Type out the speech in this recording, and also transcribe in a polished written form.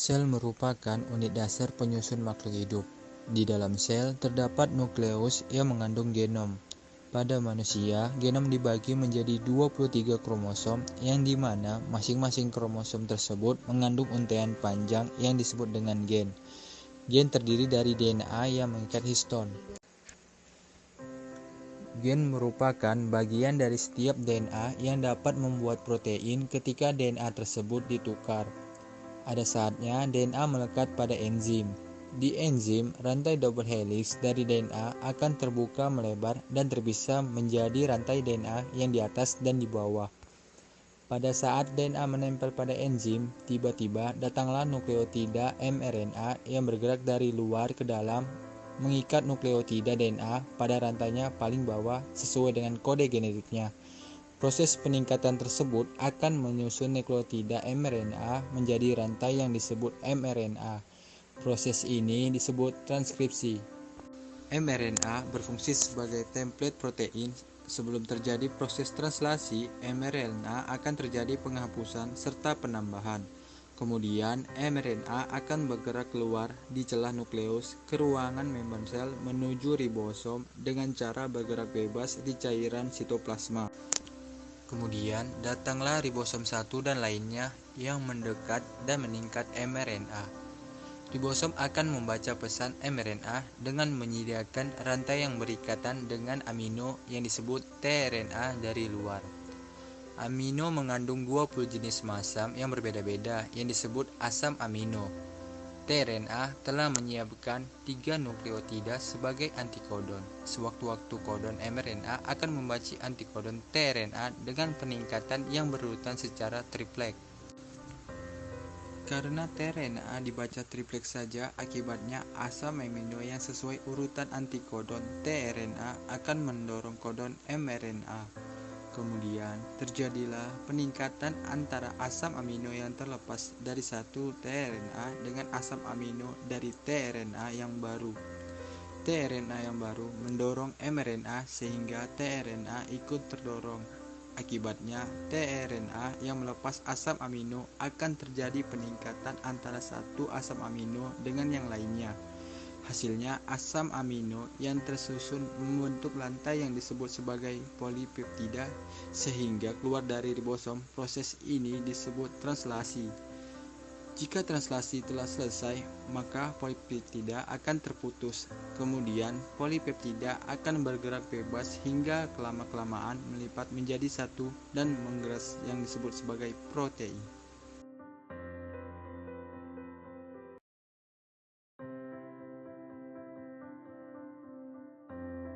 Sel merupakan unit dasar penyusun makhluk hidup. Di dalam sel terdapat nukleus yang mengandung genom. Pada manusia, genom dibagi menjadi 23 kromosom yang dimana masing-masing kromosom tersebut mengandung untaian panjang yang disebut dengan gen. Gen terdiri dari DNA yang mengikat histon. Gen merupakan bagian dari setiap DNA yang dapat membuat protein ketika DNA tersebut ditukar. Ada saatnya DNA melekat pada enzim. Di enzim, rantai double helix dari DNA akan terbuka melebar dan terpisah menjadi rantai DNA yang di atas dan di bawah. Pada saat DNA menempel pada enzim, tiba-tiba datanglah nukleotida mRNA yang bergerak dari luar ke dalam mengikat nukleotida DNA pada rantainya paling bawah sesuai dengan kode genetiknya. Proses peningkatan tersebut akan menyusun nukleotida mRNA menjadi rantai yang disebut mRNA. Proses ini disebut transkripsi. mRNA berfungsi sebagai template protein. Sebelum terjadi proses translasi, mRNA akan terjadi penghapusan serta penambahan. Kemudian, mRNA akan bergerak keluar di celah nukleus ke ruangan membran sel menuju ribosom dengan cara bergerak bebas di cairan sitoplasma. Kemudian datanglah ribosom satu dan lainnya yang mendekat dan meningkat mRNA. Ribosom akan membaca pesan mRNA dengan menyediakan rantai yang berikatan dengan amino yang disebut tRNA dari luar. Amino mengandung 20 jenis masam yang berbeda-beda yang disebut asam amino. tRNA telah menyiapkan 3 nukleotida sebagai antikodon. Sewaktu-waktu kodon mRNA akan membaca antikodon tRNA dengan peningkatan yang berurutan secara triplek. Karena tRNA dibaca triplek saja, akibatnya asam amino yang sesuai urutan antikodon tRNA akan mendorong kodon mRNA. Kemudian terjadilah peningkatan antara asam amino yang terlepas dari satu tRNA dengan asam amino dari tRNA yang baru. tRNA yang baru mendorong mRNA sehingga tRNA ikut terdorong. Akibatnya, tRNA yang melepas asam amino akan terjadi peningkatan antara satu asam amino dengan yang lainnya. Hasilnya, asam amino yang tersusun membentuk lantai yang disebut sebagai polipeptida sehingga keluar dari ribosom. Proses ini disebut translasi. Jika translasi telah selesai, maka polipeptida akan terputus. Kemudian, polipeptida akan bergerak bebas hingga kelama-kelamaan melipat menjadi satu dan menggeras yang disebut sebagai protein.